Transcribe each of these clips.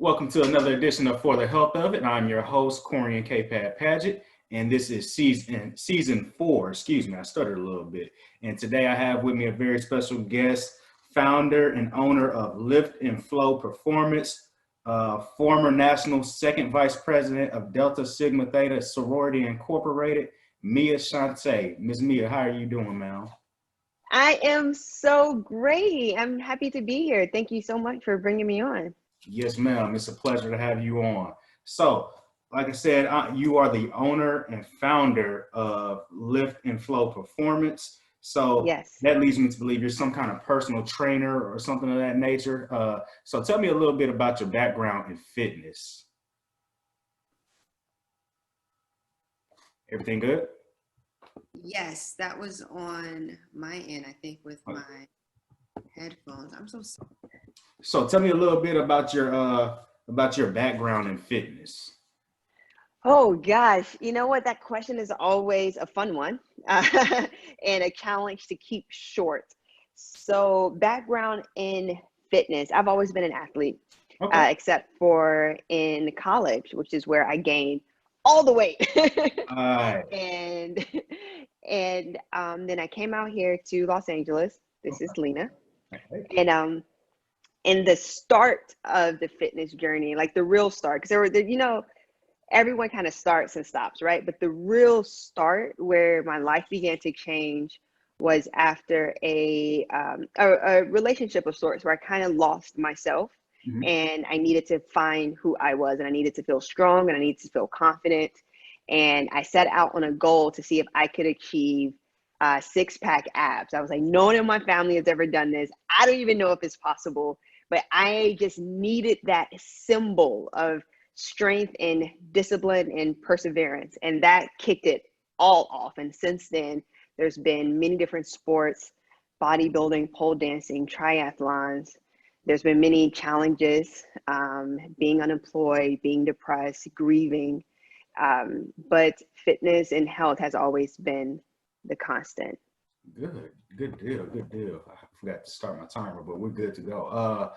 Welcome to another edition of For the Health of It. I'm your host, Corian K. Paget, and this is season 4. Excuse me, I stuttered a little bit. And today I have with me a very special guest, founder and owner of Lift and Flow Performance, former national second vice president of Delta Sigma Theta Sorority Incorporated, Mia Shante. Ms. Mia, how are you doing, ma'am? I am so great. I'm happy to be here. Thank you so much for bringing me on. Yes, ma'am. It's a pleasure to have you on. So, like I said, you are the owner and founder of Lift and Flow Performance. So Yes. that leads me to believe you're some kind of personal trainer or something of that nature. So tell me a little bit about your background in fitness. Everything good? Yes, that was on my end, I think, with my headphones. I'm so sorry. So tell me a little bit about your background in fitness. Oh gosh, you know what? That question is always a fun one and a challenge to keep short. So background in fitness, I've always been an athlete, Okay. except for in college, which is where I gained all the weight. and then I came out here to Los Angeles. This is Lena. And in the start of the fitness journey, like the real start, because everyone kind of starts and stops, right? But the real start where my life began to change was after a relationship of sorts where I kind of lost myself. Mm-hmm. And I needed to find who I was, and I needed to feel strong, and I needed to feel confident. And I set out on a goal to see if I could achieve six-pack abs. I was like, no one in my family has ever done this. I don't even know if it's possible, but I just needed that symbol of strength and discipline and perseverance. And that kicked it all off. And since then, there's been many different sports, bodybuilding, pole dancing, triathlons. There's been many challenges, being unemployed, being depressed, grieving. But fitness and health has always been the constant. Good deal. I forgot to start my timer, but we're good to go.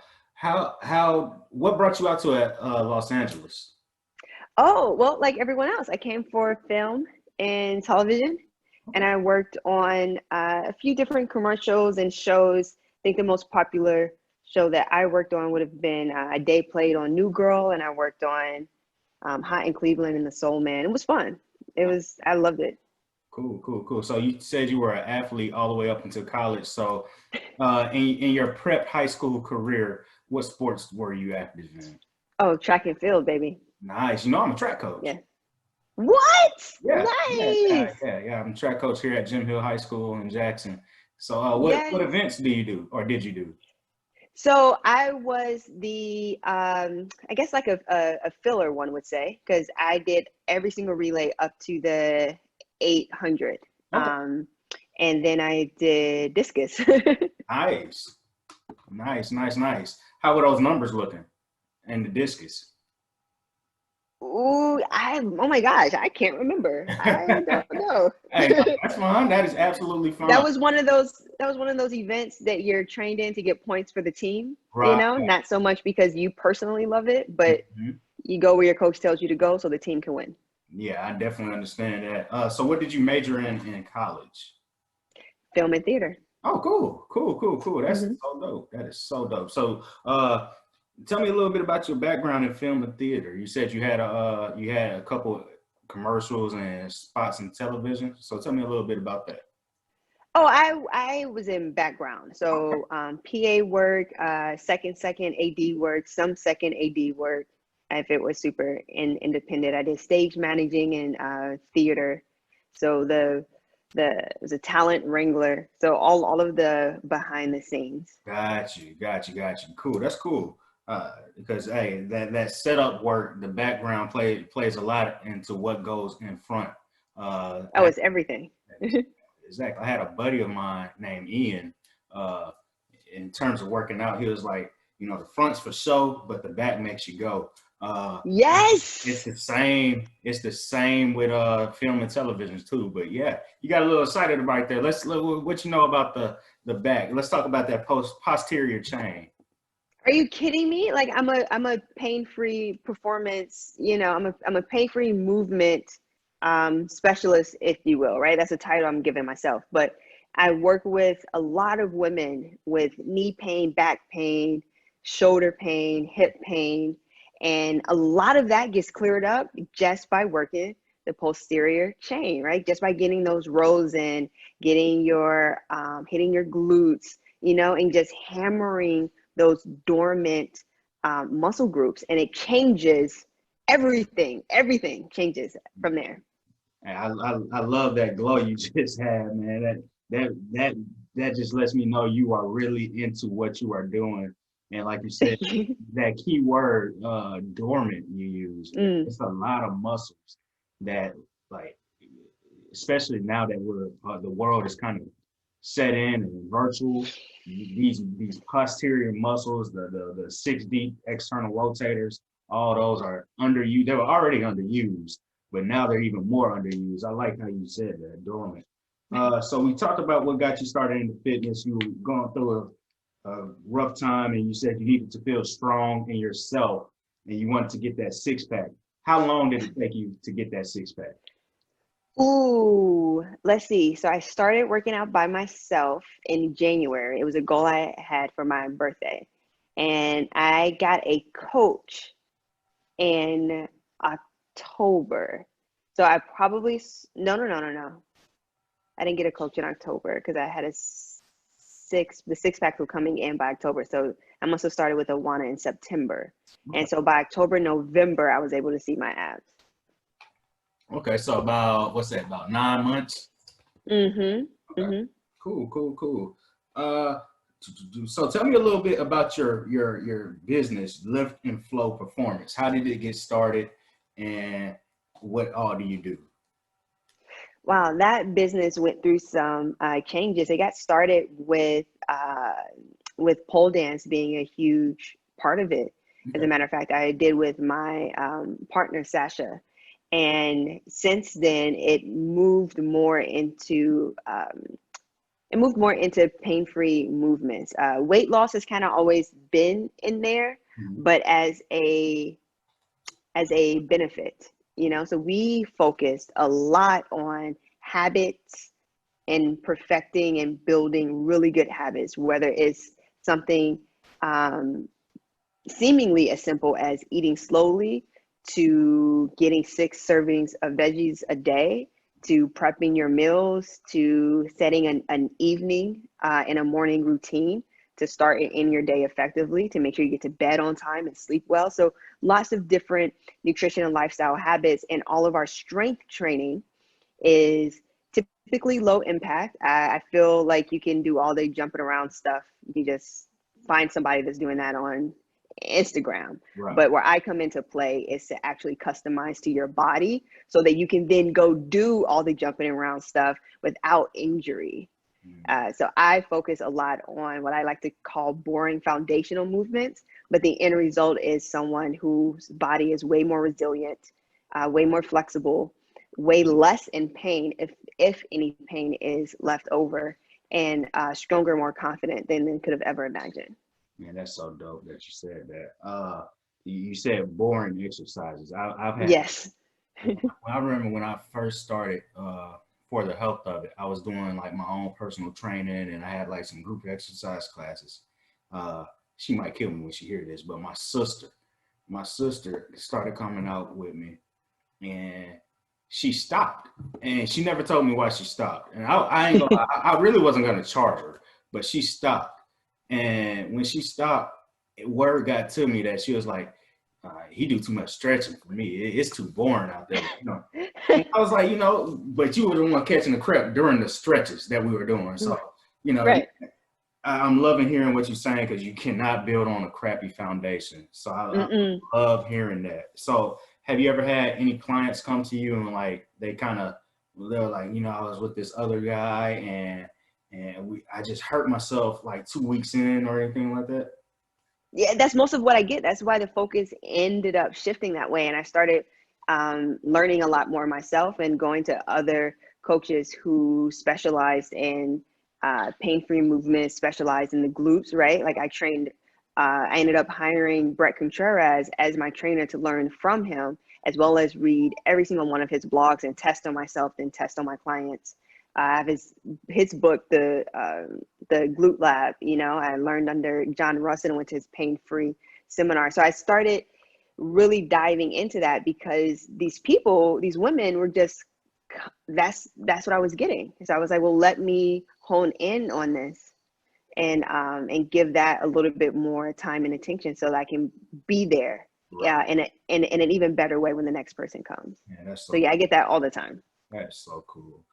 What brought you out to Los Angeles? Oh, well, like everyone else, I came for film and television, and I worked on a few different commercials and shows. I think the most popular show that I worked on would have been a day played on New Girl, and I worked on Hot in Cleveland and The Soul Man. It was fun. I loved it. Cool. So you said you were an athlete all the way up until college. So in your prep high school career, what sports were you active in? Oh, track and field, baby. Nice. I'm a track coach. Yeah. What? Yeah. Nice. Yeah. I'm a track coach here at Jim Hill High School in Jackson. So what events do you do, or did you do? So I was the, I guess like a filler, one would say, because I did every single relay up to the 800. Okay. And then I did discus. Nice. How were those numbers looking in the discus? Ooh, oh my gosh, I can't remember. I don't know. Hey, that's fine. That is absolutely fine. That was one of those events that you're trained in to get points for the team, right. Not so much because you personally love it, but you go where your coach tells you to go so the team can win. Yeah, I definitely understand that. So what did you major in college? Film and theater. Oh, cool. That's so dope. That is so dope. So tell me a little bit about your background in film and theater. You said you had a couple commercials and spots in television. So tell me a little bit about that. Oh, I was in background. So PA work, second AD work, some second AD work. If it was super independent, I did stage managing and theater. So it was a talent wrangler. So all of the behind the scenes. Got you. Cool. That's cool. Because hey, that setup work, the background plays a lot into what goes in front. It's everything. Exactly. I had a buddy of mine named Ian. In terms of working out, he was like, the front's for show, but the back makes you go. Yes. It's the same. It's the same with film and television too. But yeah, you got a little excited right there. What you know about the back? Let's talk about that posterior chain. Are you kidding me? Like I'm a pain-free performance, I'm a pain-free movement specialist, if you will, right? That's a title I'm giving myself. But I work with a lot of women with knee pain, back pain, shoulder pain, hip pain, and a lot of that gets cleared up just by working the posterior chain, right? Just by getting those rows in, getting your hitting your glutes, and just hammering those dormant muscle groups, and it changes everything. Everything changes from there. And I love that glow you just had, man. That just lets me know you are really into what you are doing. And like you said, that key word, dormant, you use. Mm. It's a lot of muscles that, like, especially now that the world is kind of set in and virtual. These posterior muscles, the 6 deep external rotators, all those are underused. They were already underused, but now they're even more underused. I like how you said that, dormant. So we talked about what got you started into fitness. You were going through a rough time, and you said you needed to feel strong in yourself, and you wanted to get that six pack. How long did it take you to get that six pack? Ooh, let's see. So I started working out by myself in January. It was a goal I had for my birthday. And I got a coach in October. So I probably, no. I didn't get a coach in October because I had the six packs were coming in by October. So I must have started with Awana in September. And so by October, November, I was able to see my abs. Okay, so about what's that? About 9 months. Mm-hmm. Okay. Mm-hmm. Cool. So tell me a little bit about your business, Lift and Flow Performance. How did it get started, and what all do you do? Wow, that business went through some changes. It got started with pole dance being a huge part of it. As a matter of fact, I did with my partner Sasha, and since then it moved more into pain-free movements. Weight loss has kind of always been in there, but as a benefit, so we focused a lot on habits and perfecting and building really good habits, whether it's something seemingly as simple as eating slowly to getting 6 servings of veggies a day, to prepping your meals, to setting an evening and a morning routine to start in your day effectively, to make sure you get to bed on time and sleep well. So lots of different nutrition and lifestyle habits, and all of our strength training is typically low impact. I feel like you can do all the jumping around stuff. You just find somebody that's doing that on Instagram. Right. But where I come into play is to actually customize to your body so that you can then go do all the jumping around stuff without injury. So I focus a lot on what I like to call boring foundational movements, but the end result is someone whose body is way more resilient, way more flexible, way less in pain, if any pain is left over, and stronger, more confident than they could have ever imagined. Man, that's so dope that you said that. You said boring exercises. I've had. Yes. I remember when I first started for the health of it, I was doing like my own personal training, and I had like some group exercise classes. She might kill me when she hear this, but my sister started coming out with me, and she stopped, and she never told me why she stopped. And I ain't gonna, I really wasn't gonna charge her, but she stopped. And when she stopped, word got to me that she was like, he do too much stretching for me. It's too boring out there, And I was like, but you were the one catching the crap during the stretches that we were doing. So, Right. I'm loving hearing what you're saying, because you cannot build on a crappy foundation. So I love hearing that. So have you ever had any clients come to you and like they're like, I was with this other guy and I just hurt myself like 2 weeks in or anything like that? Yeah, that's most of what I get. That's why the focus ended up shifting that way. And I started learning a lot more myself and going to other coaches who specialized in pain-free movement, specialized in the glutes, right? Like I trained I ended up hiring Brett Contreras as my trainer to learn from him, as well as read every single one of his blogs and test on myself, then test on my clients. I have his book, the Glute Lab. You know, I learned under John Russ and went to his pain-free seminar. So I started really diving into that because these people, these women were just, that's what I was getting. So I was like, well, let me hone in on this and give that a little bit more time and attention so that I can be there, Right. in an even better way when the next person comes. Yeah, that's So yeah, I get that all the time. That's so cool.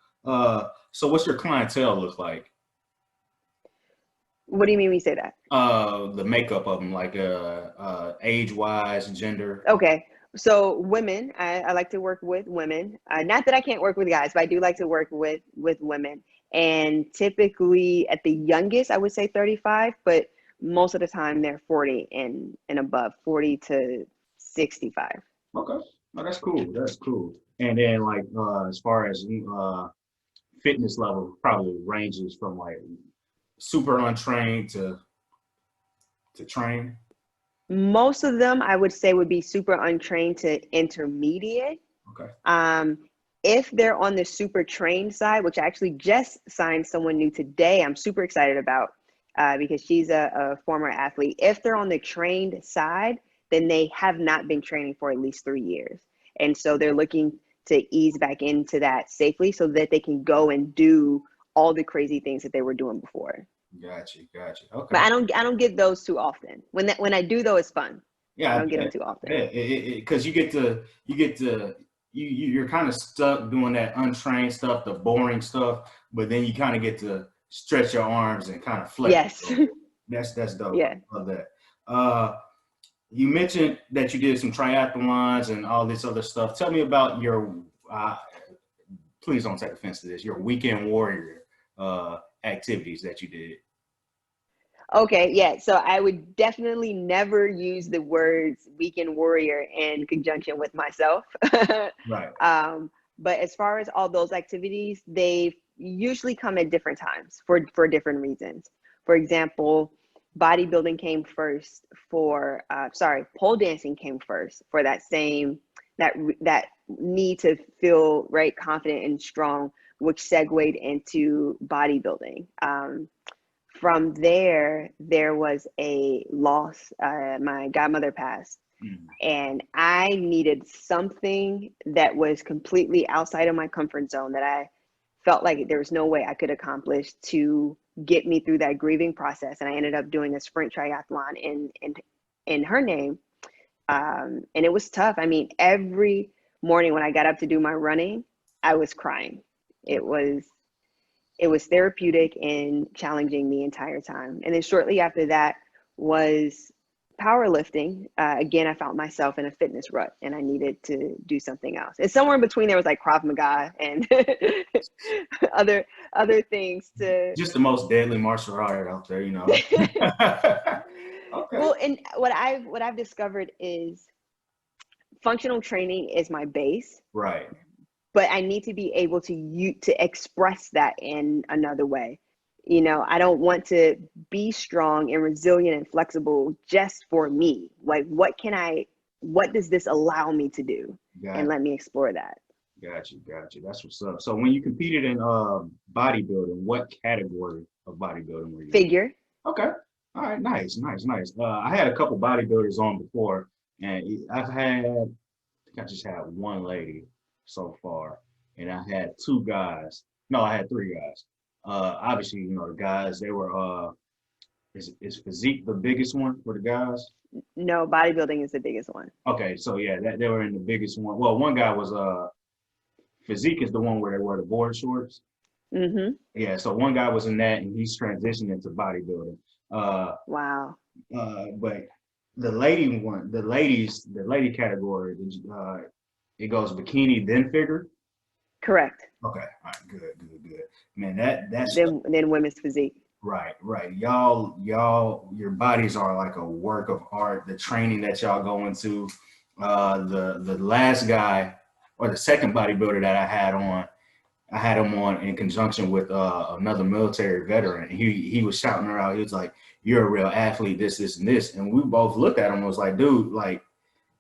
So what's your clientele look like? What do you mean when you say that? The makeup of them, like age wise, gender. Okay. So women, I like to work with women. Not that I can't work with guys, but I do like to work with women. And typically at the youngest, I would say 35, but most of the time they're 40 and above, 40 to 65. Okay. Oh, that's cool. That's cool. And then like as far as fitness level, probably ranges from like super untrained to train. Most of them I would say would be super untrained to intermediate. Okay. If they're on the super trained side, which I actually just signed someone new today, I'm super excited about because she's a former athlete. If they're on the trained side, then they have not been training for at least 3 years. And so they're looking to ease back into that safely so that they can go and do all the crazy things that they were doing before. Gotcha. Okay. But I don't get those too often. When I do though, it's fun. Yeah, I don't get them too often. Yeah, because you're kind of stuck doing that untrained stuff, the boring stuff, but then you kind of get to stretch your arms and kind of flex. Yes. That's dope. Yeah. I love that. You mentioned that you did some triathlons and all this other stuff. Tell me about your, please don't take offense to this, your weekend warrior activities that you did. Okay, yeah. So I would definitely never use the words weekend warrior in conjunction with myself. Right. But as far as all those activities, they usually come at different times for different reasons. For example, bodybuilding came first for, pole dancing came first for that that need to feel right, confident and strong, which segued into bodybuilding. From there was a loss. My godmother passed, and I needed something that was completely outside of my comfort zone that I felt like there was no way I could accomplish to get me through that grieving process. And I ended up doing a sprint triathlon in her name. And it was tough. I mean, every morning when I got up to do my running, I was crying. It was therapeutic and challenging the entire time. And then shortly after that was powerlifting. Again, I found myself in a fitness rut and I needed to do something else. And somewhere in between there was like Krav Maga and other things to just the most deadly martial art out there, you know. Okay. Well, and what I've discovered is functional training is my base. Right. But I need to be able to express that in another way. You know, I don't want to be strong and resilient and flexible just for me. Like, what does this allow me to do? And let me explore that. Gotcha. That's what's up. So when you competed in bodybuilding, what category of bodybuilding were you in? Figure. Okay. All right. Nice. I had a couple bodybuilders on before, and I think I just had one lady so far, and I had two guys. No, I had three guys. Obviously, you know, the guys, they were is physique the biggest one for the guys? No, bodybuilding is the biggest one. Okay, so yeah, they were in the biggest one. Well, one guy was physique is the one where they wear the board shorts. Mm-hmm. Yeah, so one guy was in that, and he's transitioned into bodybuilding. Wow. But the lady category, it goes bikini then figure. Correct. Okay, all right, good. Man, that's then women's physique. Right. Y'all, your bodies are like a work of art. The training that y'all go into, the last guy or the second bodybuilder that I had on, I had him on in conjunction with another military veteran. He was shouting her out. He was like, "You're a real athlete, this, and this." And we both looked at him and was like, "Dude, like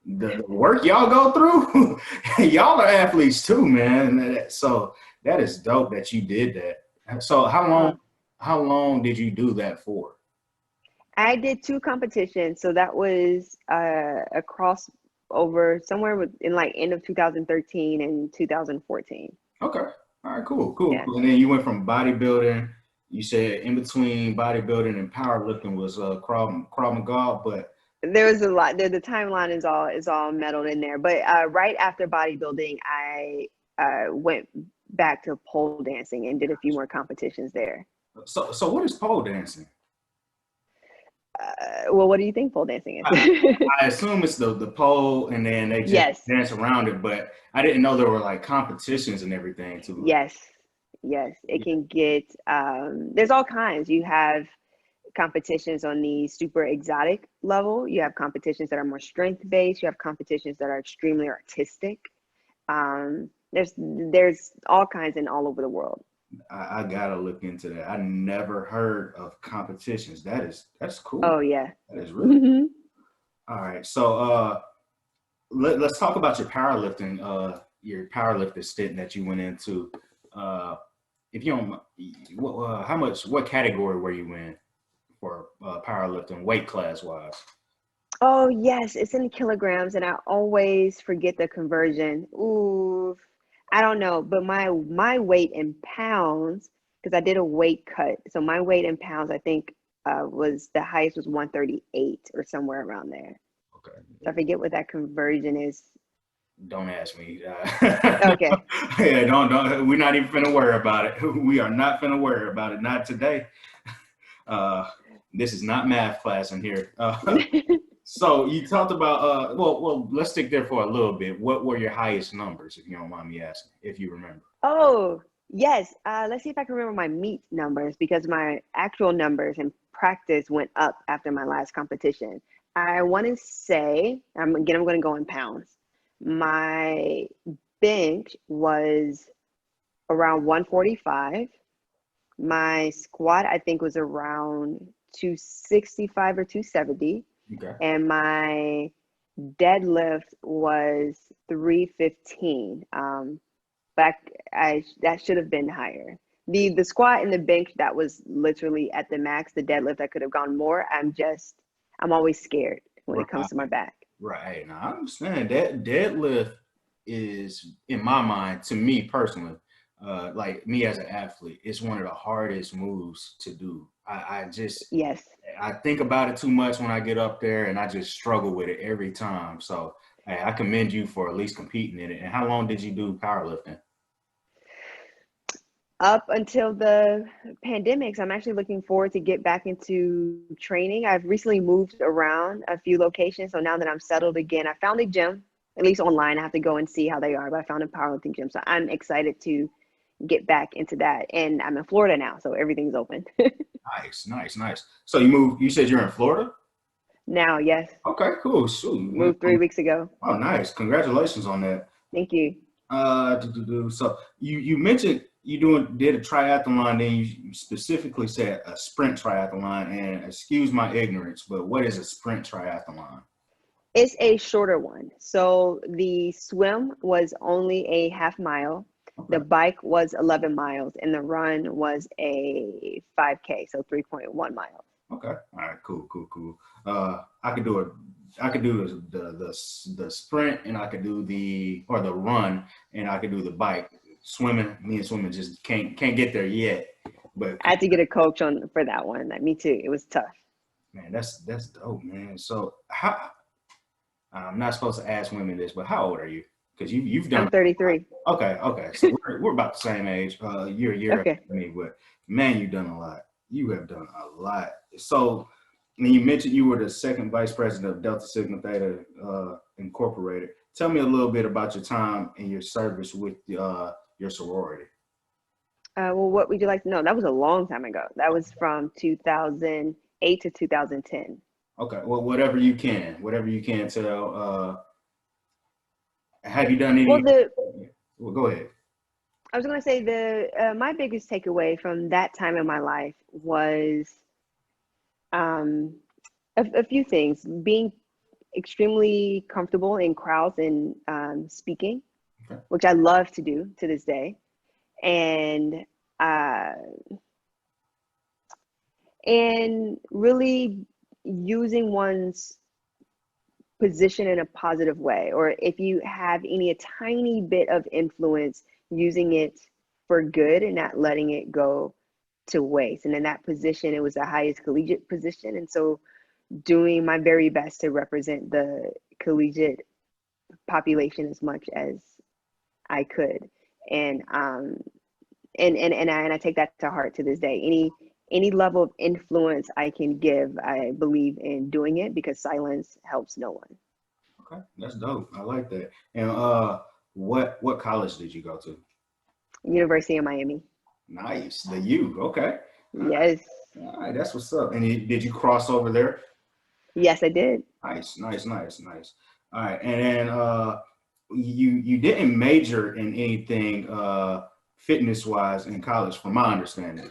the work y'all go through, y'all are athletes too, man." So that is dope that you did that. So how long did you do that for? I did 2 competitions, so that was a crossover somewhere in like end of 2013 and 2014. Okay. All right, cool. Yeah. And then you went from bodybuilding. You said in between bodybuilding and powerlifting was Krav Maga, but There was a lot. The timeline is all meddled in there. But right after bodybuilding, I went back to pole dancing and did a few more competitions there. so what is pole dancing? Well, what do you think pole dancing is? I assume it's the pole and then they just Yes. dance around it, but I didn't know there were like competitions and everything too. Yes. It can get, there's all kinds. You have competitions on the super exotic level. You have competitions that are more strength based. You have competitions that are extremely artistic. There's all kinds and all over the world. I gotta look into that. I never heard of competitions. That's cool. Oh yeah. That is really all right. So let's talk about your powerlifting stint that you went into. If you don't, what category were you in for powerlifting, weight class wise? Oh yes, it's in kilograms, and I always forget the conversion. Ooh, I don't know, but my weight in pounds, because I did a weight cut, so my weight in pounds, I think, was the highest was 138 or somewhere around there. Okay. So I forget what that conversion is. Don't ask me. Okay. Yeah, don't. We're not even finna worry about it. We are not finna worry about it. Not today. This is not math class in here. So you talked about well, let's stick there for a little bit. What were your highest numbers, if you don't mind me asking, if you remember? Oh, yes. Let's see if I can remember my meet numbers, because my actual numbers in practice went up after my last competition. I want to say, I'm going to go in pounds. My bench was around 145. My squat, I think, was around 265 or 270. Okay. And my deadlift was 315. But that should have been higher. The squat and the bench, that was literally at the max. The deadlift, I could have gone more. I'm always scared when it comes to my back. Right. Now I understand that deadlift is, in my mind, to me personally, like me as an athlete, it's one of the hardest moves to do. I just Yes. I think about it too much when I get up there, and I just struggle with it every time. So hey, I commend you for at least competing in it. And how long did you do powerlifting? Up until the pandemic. So I'm actually looking forward to get back into training. I've recently moved around a few locations. So now that I'm settled again, I found a gym, at least online. I have to go and see how they are, but I found a powerlifting gym. So I'm excited to get back into that. And I'm in Florida now, so everything's open. Nice. So you said you're in Florida? Now, yes. Okay, cool. Shoot. Moved 3 weeks ago. Oh, nice. Congratulations on that. Thank you. So you mentioned you did a triathlon, then you specifically said a sprint triathlon, and excuse my ignorance, but what is a sprint triathlon? It's a shorter one. So the swim was only a half mile. Okay. The bike was 11 miles, and the run was a 5K, so 3.1 miles. Okay. All right. Cool. I could do the sprint, and I could do the run, and I could do the bike. Swimming, me and swimming just can't get there yet. But I had to get a coach for that one. Like, me too. It was tough. man, that's dope, man. So I'm not supposed to ask women this, but how old are you? Because you've done. I'm 33. Okay. So we're about the same age. You're a year Okay. after me, but man, you've done a lot. You have done a lot. So, and you mentioned you were the second vice president of Delta Sigma Theta Incorporated. Tell me a little bit about your time and your service with your sorority. Well, what would you like to know? That was a long time ago. That was from 2008 to 2010. Okay. Well, whatever you can tell. Have you done any? Well, Well, go ahead. I was gonna say my biggest takeaway from that time in my life was um, a few things. Being extremely comfortable in crowds and speaking, Okay. which I love to do to this day, and uh, and really using one's position in a positive way, or if you have a tiny bit of influence, using it for good and not letting it go to waste. And in that position, it was the highest collegiate position, and so doing my very best to represent the collegiate population as much as I could. And I take that to heart to this day. Any level of influence I can give, I believe in doing it, because silence helps no one. Okay, that's dope. I like that. And what college did you go to? University of Miami. Nice, the U. Okay, Yes. all right, that's what's up. And did you cross over there? Yes, I did. Nice, nice, nice, nice. All right, and then you didn't major in anything fitness wise in college, from my understanding.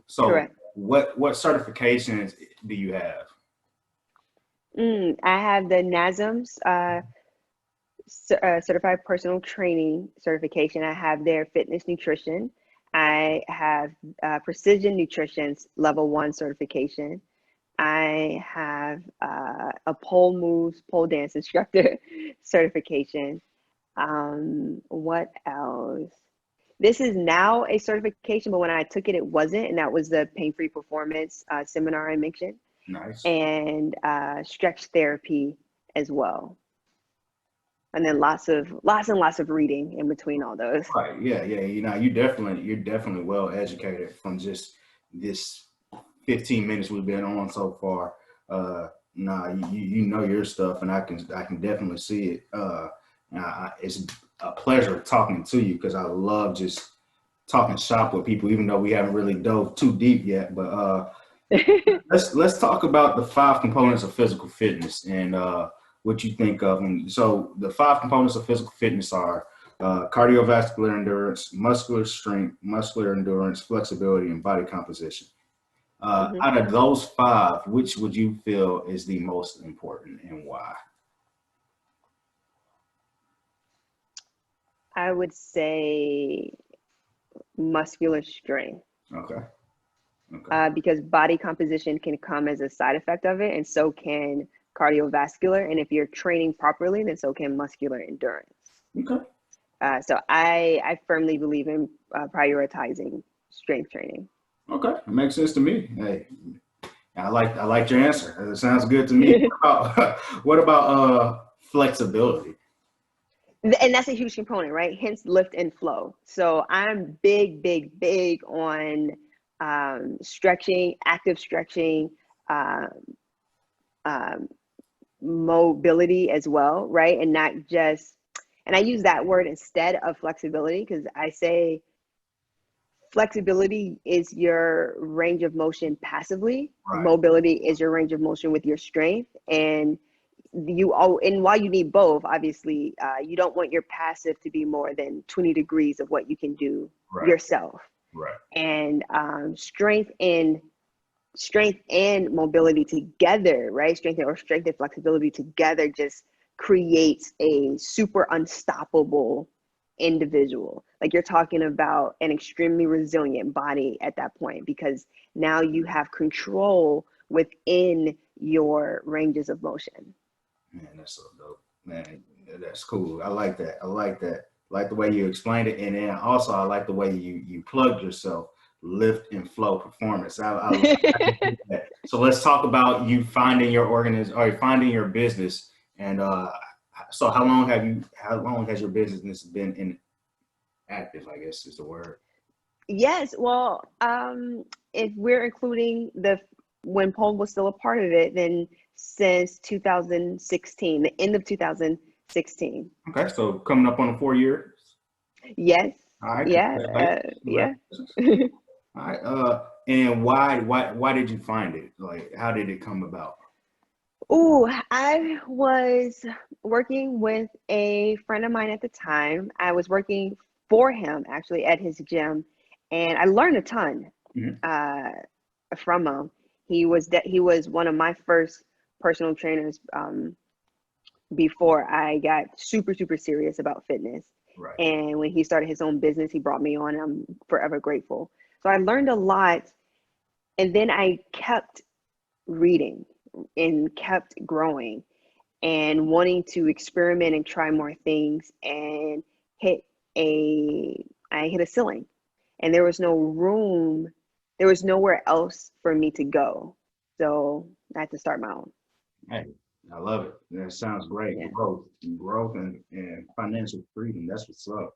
So Correct. what certifications do you have? I have the NASM's certified personal training certification. I have their fitness nutrition. I have precision nutrition's level 1 certification. I have a pole moves, pole dance instructor certification. What else? This is now a certification, but when I took it, it wasn't, and that was the pain-free performance seminar I mentioned, Nice. and stretch therapy as well. And then lots and lots of reading in between all those. Right. Yeah. Yeah. You're definitely well educated from just this 15 minutes we've been on so far. You know your stuff, and I can definitely see it. It's a pleasure talking to you, because I love just talking shop with people, even though we haven't really dove too deep yet. But let's talk about the 5 components of physical fitness, and what you think of them. So the 5 components of physical fitness are cardiovascular endurance, muscular strength, muscular endurance, flexibility, and body composition. Mhm. Out of those 5, which would you feel is the most important, and why? I would say muscular strength, Okay. Okay. because body composition can come as a side effect of it, and so can cardiovascular. And if you're training properly, then so can muscular endurance. Okay. So I firmly believe in prioritizing strength training. Okay. It makes sense to me. Hey, I like your answer. It sounds good to me. What about flexibility? And that's a huge component, right? Hence lift and flow. So I'm big on stretching, active stretching, um, um, mobility as well, right? And not just, and I use that word instead of flexibility, because I say flexibility is your range of motion passively. Right. Mobility is your range of motion with your strength. And and while you need both, obviously, you don't want your passive to be more than 20 degrees of what you can do Right. yourself. Right. And strength and mobility together, right? Strength and flexibility together just creates a super unstoppable individual. Like, you're talking about an extremely resilient body at that point, because now you have control within your ranges of motion. Man, that's so dope. Man, that's cool. I like that. I like that. I like the way you explained it, and then also I like the way you plugged yourself, lift and flow performance. I like that. So let's talk about you finding your finding your business. And so how long has your business been in active, I guess is the word? Yes, well, if we're including when Pole was still a part of it, then since 2016, the end of 2016. Okay, so coming up on the 4 years. Yes, All right, yeah, congratulations. yeah. Congratulations. All right. And why did you find it? Like, how did it come about? Oh, I was working with a friend of mine at the time. I was working for him actually at his gym, and I learned a ton from him. He was one of my first personal trainers before I got super serious about fitness. Right. And when he started his own business, he brought me on, and I'm forever grateful. So I learned a lot, and then I kept reading and kept growing and wanting to experiment and try more things, and I hit a ceiling, and there was no room, there was nowhere else for me to go. So I had to start my own. Hey, I love it. That sounds great. Yeah. Growth and financial freedom. That's what's up.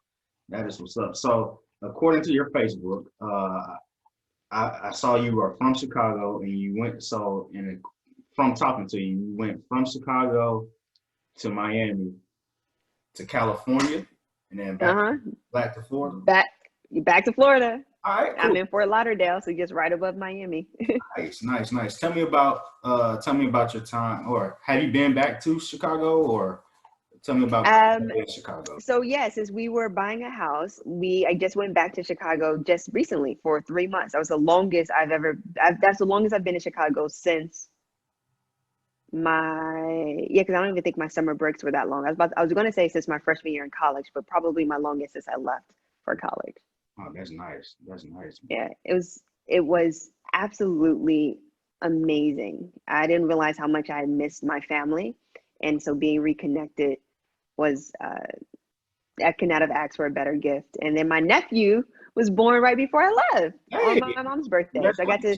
That is what's up. So according to your Facebook, I saw you were from Chicago, and you went, from talking to you, you went from Chicago to Miami to California, and then back to Florida. Back to Florida. All right, cool. I'm in Fort Lauderdale, so just right above Miami. Nice. Tell me about your time, or have you been back to Chicago, or tell me about Chicago. So yeah, since we were buying a house, I just went back to Chicago just recently for 3 months. That was the longest that's the longest I've been in Chicago since because I don't even think my summer breaks were that long. I was going to say since my freshman year in college, but probably my longest since I left for college. Oh, that's nice. Yeah, it was absolutely amazing. I didn't realize how much I had missed my family, and so being reconnected was I could not have asked for a better gift. And then my nephew was born right before I left on my mom's birthday. So I got to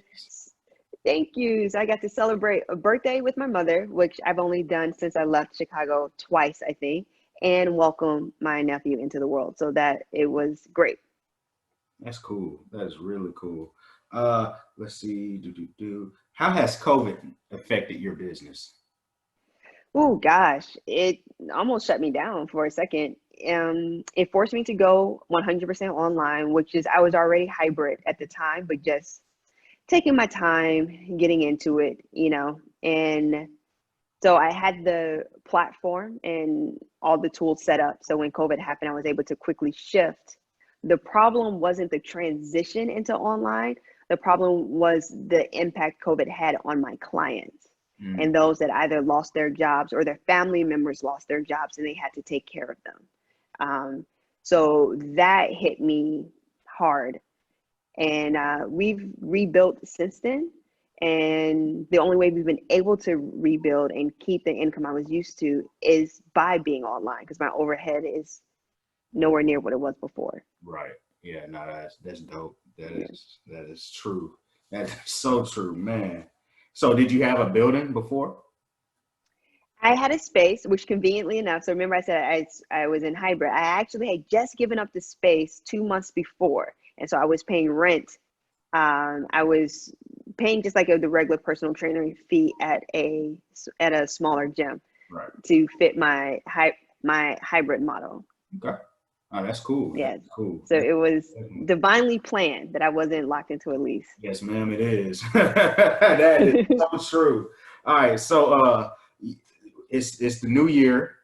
thank you. So I got to celebrate a birthday with my mother, which I've only done since I left Chicago twice, I think, and welcome my nephew into the world. So that it was great. That's cool. That is really cool. Let's see. How has COVID affected your business? Oh gosh, it almost shut me down for a second. It forced me to go 100% online, which is I was already hybrid at the time, but just taking my time, getting into it, and so I had the platform and all the tools set up. So when COVID happened, I was able to quickly shift. The problem wasn't the transition into online. The problem was the impact COVID had on my clients and those that either lost their jobs or their family members lost their jobs and they had to take care of them. So that hit me hard. And we've rebuilt since then. And the only way we've been able to rebuild and keep the income I was used to is by being online, because my overhead is nowhere near what it was before. Right. Yeah. No, that's dope. That is true. That is so true, man. So did you have a building before? I had a space, which conveniently enough, so remember I said I was in hybrid. I actually had just given up the space 2 months before. And so I was paying rent. I was paying just like the regular personal trainer fee at a smaller gym, right, to fit my hybrid model. Okay. Oh, that's cool. Yeah. That's cool. So it was divinely planned that I wasn't locked into a lease. Yes, ma'am, it is. That is so true. All right. So it's the new year.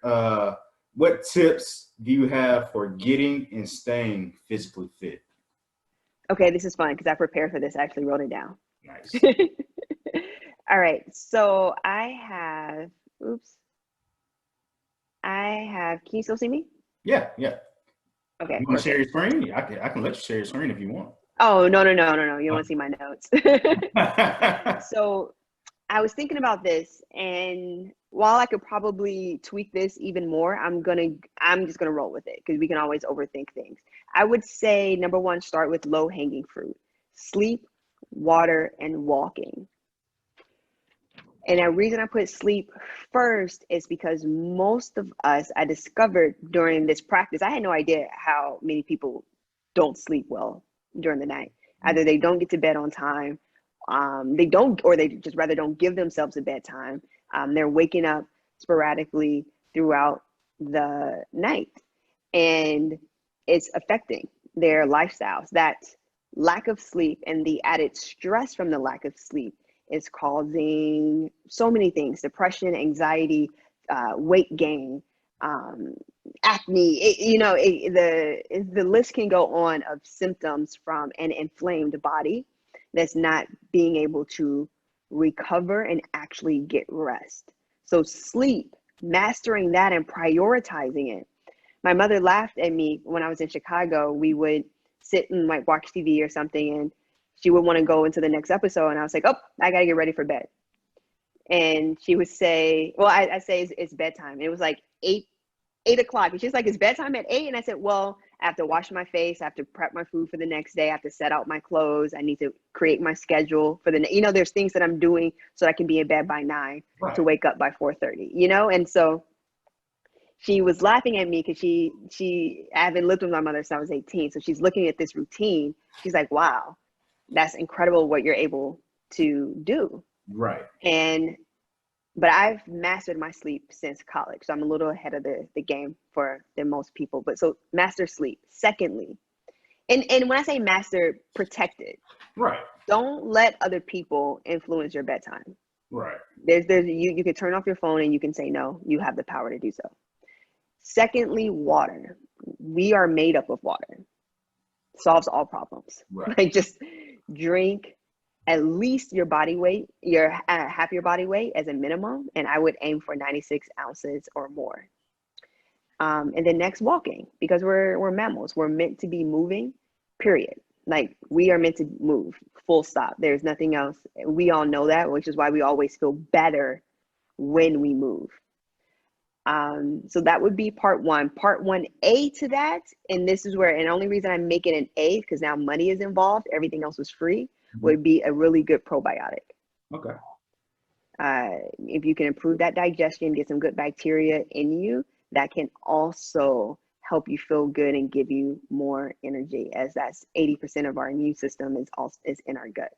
What tips do you have for getting and staying physically fit? Okay, this is fun because I prepared for this. I actually wrote it down. Nice. All right. So I have, can you still see me? Yeah. Okay. You want to share your screen? I can let you share your screen if you want. Oh, no. You don't want to see my notes. So I was thinking about this, and while I could probably tweak this even more, I'm just gonna roll with it because we can always overthink things. I would say number one, start with low hanging fruit: sleep, water, and walking. And the reason I put sleep first is because most of us, I discovered during this practice, I had no idea how many people don't sleep well during the night. Either they don't get to bed on time, they just rather don't give themselves a bedtime. They're waking up sporadically throughout the night, and it's affecting their lifestyles. That lack of sleep and the added stress from the lack of sleep is causing so many things: depression, anxiety, weight gain, acne, the list can go on of symptoms from an inflamed body that's not being able to recover and actually get rest. So sleep, mastering that and prioritizing it. My mother laughed at me when I was in Chicago. We would sit and like watch TV or something, and she would want to go into the next episode, and I was like, oh, I gotta get ready for bed. And she would say, well, I say it's bedtime. And it was like 8 o'clock. And she's like, it's bedtime at 8. And I said, well, I have to wash my face. I have to prep my food for the next day. I have to set out my clothes. I need to create my schedule for there's things that I'm doing so I can be in bed by 9 to wake up by 4:30, And so she was laughing at me because I haven't lived with my mother since I was 18. So she's looking at this routine. She's like, wow, that's incredible what you're able to do. Right. But I've mastered my sleep since college. So I'm a little ahead of the game than most people. But so master sleep. Secondly, and when I say master, protect it. Right. Don't let other people influence your bedtime. Right. You can turn off your phone and you can say no. You have the power to do so. Secondly, water. We are made up of water. Solves all problems. Right. Like just drink at least your body weight, half your body weight as a minimum, and I would aim for 96 ounces or more. And then next, walking, because we're mammals. We're meant to be moving, period. Like we are meant to move, full stop. There's nothing else. We all know that, which is why we always feel better when we move. So that would be part one. Part 1A to that, and this is where, and the only reason I make it an A, because now money is involved, everything else was free, would be a really good probiotic. Okay. If you can improve that digestion, get some good bacteria in you, that can also help you feel good and give you more energy, as that's 80% of our immune system is in our gut.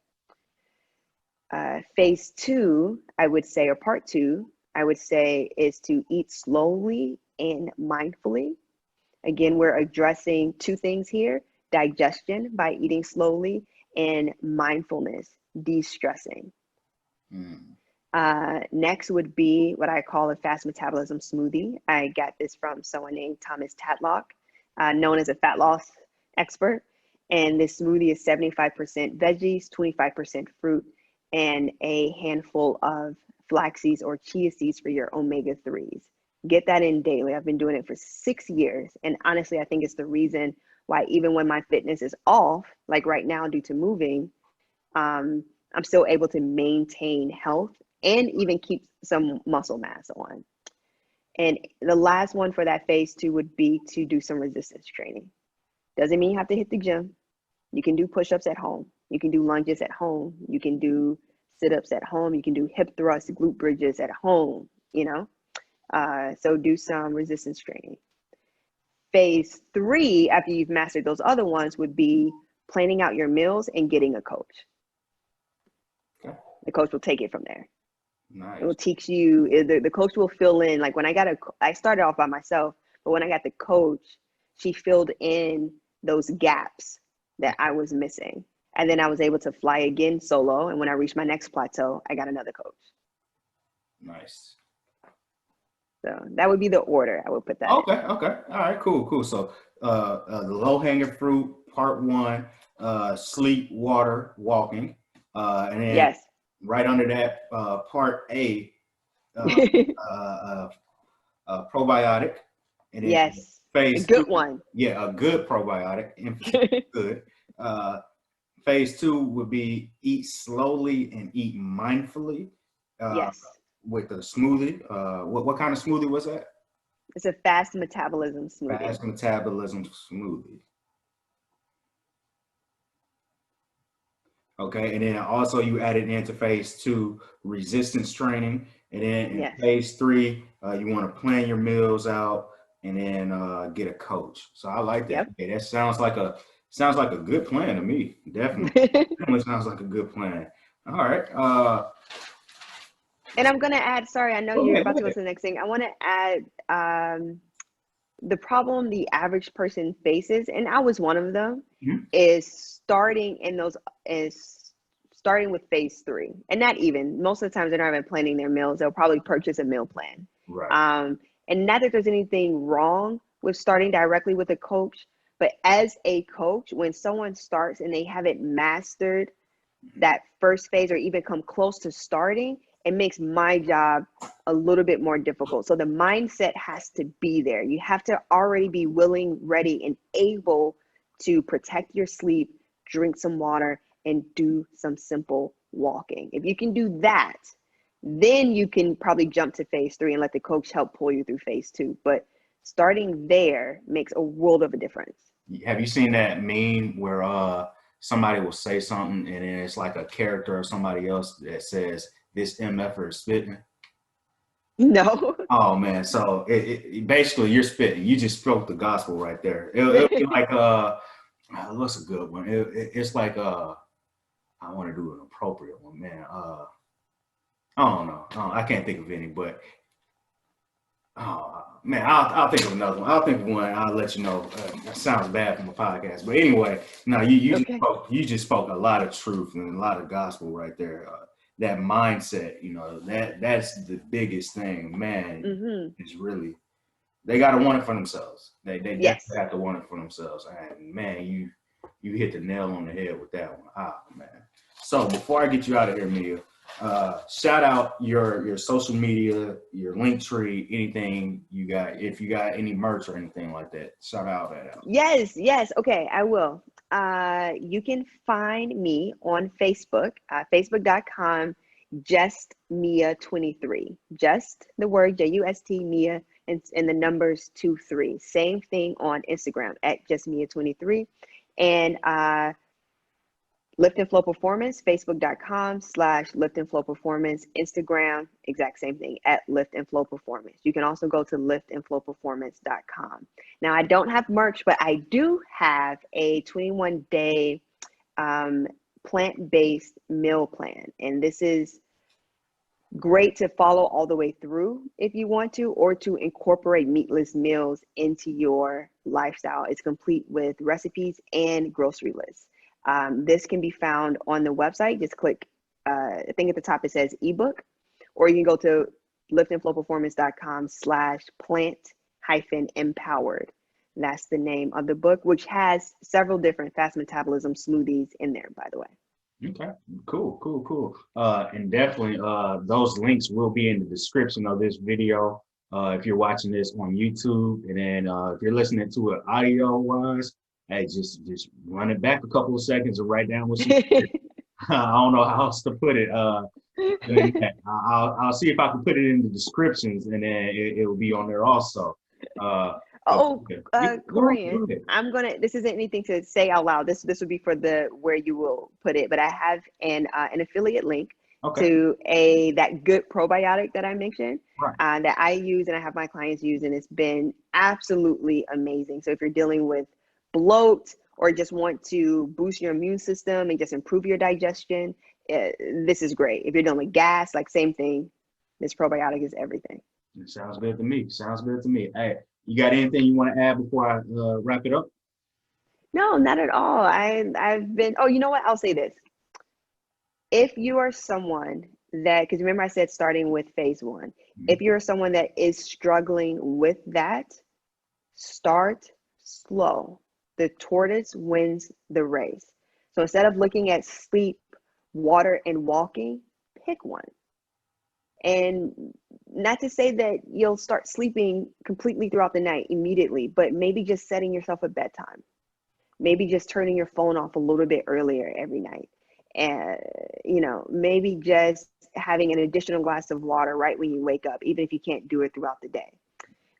Phase 2, I would say, or part 2, I would say, is to eat slowly and mindfully. Again, we're addressing 2 things here: digestion by eating slowly, and mindfulness, de-stressing. Next would be what I call a fast metabolism smoothie. I got this from someone named Thomas Tatlock, known as a fat loss expert. And this smoothie is 75% veggies, 25% fruit, and a handful of flax seeds or chia seeds for your omega-3s. Get that in daily. I've been doing it for 6 years. And honestly, I think it's the reason why even when my fitness is off, like right now due to moving, I'm still able to maintain health and even keep some muscle mass on. And the last one for that phase 2 would be to do some resistance training. Doesn't mean you have to hit the gym. You can do push-ups at home. You can do lunges at home. You can do sit-ups at home. You can do hip thrusts, glute bridges at home, so do some resistance training. Phase 3, after you've mastered those other ones, would be planning out your meals and getting a coach. Okay. The coach will take it from there. Nice. It will teach you, the coach will fill in. Like when I started off by myself, but when I got the coach, she filled in those gaps that I was missing. And then I was able to fly again solo. And when I reached my next plateau, I got another coach. Nice. So that would be the order I would put that Okay. in. Okay. All right. Cool. So the low hanging fruit, part 1, sleep, water, walking, and then Yes. right under that, part A, probiotic, and then Yes. phase A good 2, one. Yeah, a good probiotic. Emphasis good. Phase 2 would be eat slowly and eat mindfully. Yes. With a smoothie. What kind of smoothie was that? It's a fast metabolism smoothie. Fast metabolism smoothie. Okay, and then also you added into phase 2 resistance training, and then in phase 3 you want to plan your meals out and then get a coach. So I like that. Yep. Okay, that sounds like a good plan to me. Definitely sounds like a good plan. All right. And I'm gonna add. Sorry, I know you're about to go to the next thing. I want to add the problem the average person faces, and I was one of them, is starting with phase 3, and not even most of the times they're not even planning their meals. They'll probably purchase a meal plan, right? And not that there's anything wrong with starting directly with a coach, but as a coach, when someone starts and they haven't mastered that first phase or even come close to starting, it makes my job a little bit more difficult. So the mindset has to be there. You have to already be willing, ready, and able to protect your sleep, drink some water, and do some simple walking. If you can do that, then you can probably jump to phase 3 and let the coach help pull you through phase 2. But starting there makes a world of a difference. Have you seen that meme where somebody will say something and then it's like a character or somebody else that says this MFer is spitting? No. Oh man, so it basically you're spitting. You just spoke the gospel right there. It'll be like what's a good one? It's like I want to do an appropriate one, man. I don't know. I can't think of any, but oh man, I'll think of another one. I'll think of one. I'll let you know. That sounds bad from a podcast, but anyway, no, Okay. you just spoke a lot of truth and a lot of gospel right there. That mindset, you know, that's the biggest thing, man. Mm-hmm. Is really they got to want it for themselves. They Yes. definitely have to want it for themselves. And man, you hit the nail on the head with that one. Ah man. So before I get you out of here, Mia, shout out your social media, your link tree, anything you got. If you got any merch or anything like that, shout out that out. Yes. Okay, I will. You can find me on Facebook, facebook.com, just Mia23. Just the word Just Mia and the numbers 23. Same thing on Instagram at just Mia23. And Lift and Flow Performance, facebook.com/Lift and Flow Performance, Instagram, exact same thing at Lift and Flow Performance. You can also go to liftandflowperformance.com. Now, I don't have merch, but I do have a 21-day plant-based meal plan. And this is great to follow all the way through if you want to, or to incorporate meatless meals into your lifestyle. It's complete with recipes and grocery lists. This can be found on the website. Just click, I think at the top it says ebook, or you can go to liftandflowperformance.com/plant-empowered. That's the name of the book, which has several different fast metabolism smoothies in there, by the way. Okay, cool. And definitely those links will be in the description of this video. If you're watching this on YouTube, and then if you're listening to it audio wise, hey, just run it back a couple of seconds and write down what you said. I don't know how else to put it. And then I'll see if I can put it in the descriptions, and then it will be on there also. Corian, this isn't anything to say out loud. This would be for the where you will put it, but I have an affiliate link to that good probiotic that I mentioned, right. That I use and I have my clients use, and it's been absolutely amazing. So if you're dealing with bloat or just want to boost your immune system and just improve your digestion, this is great. If you're dealing with gas, like same thing, this probiotic is everything. It sounds good to me. Hey, you got anything you want to add before I wrap it up? No, not at all. I've been, oh, you know what? I'll say this. If you are someone that, because remember I said starting with phase 1, mm-hmm. If you're someone that is struggling with that, start slow. The tortoise wins the race. So instead of looking at sleep, water, and walking, pick one. And not to say that you'll start sleeping completely throughout the night immediately, but maybe just setting yourself a bedtime. Maybe just turning your phone off a little bit earlier every night. And, maybe just having an additional glass of water right when you wake up, even if you can't do it throughout the day.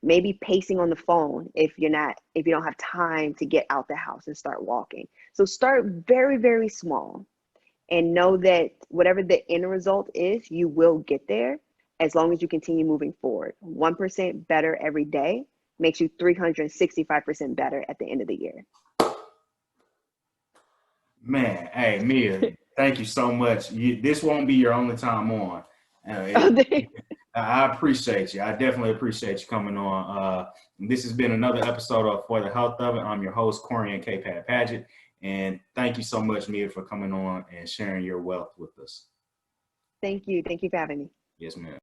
Maybe pacing on the phone if you don't have time to get out the house and start walking. So start very, very small and know that whatever the end result is, you will get there as long as you continue moving forward. 1% better every day makes you 365% better at the end of the year. Man, hey, Mia, thank you so much. This won't be your only time on. I appreciate you. I definitely appreciate you coming on. This has been another episode of For the Health of It. I'm your host, Corian K. Paget. And thank you so much, Mia, for coming on and sharing your wealth with us. Thank you. Thank you for having me. Yes, ma'am.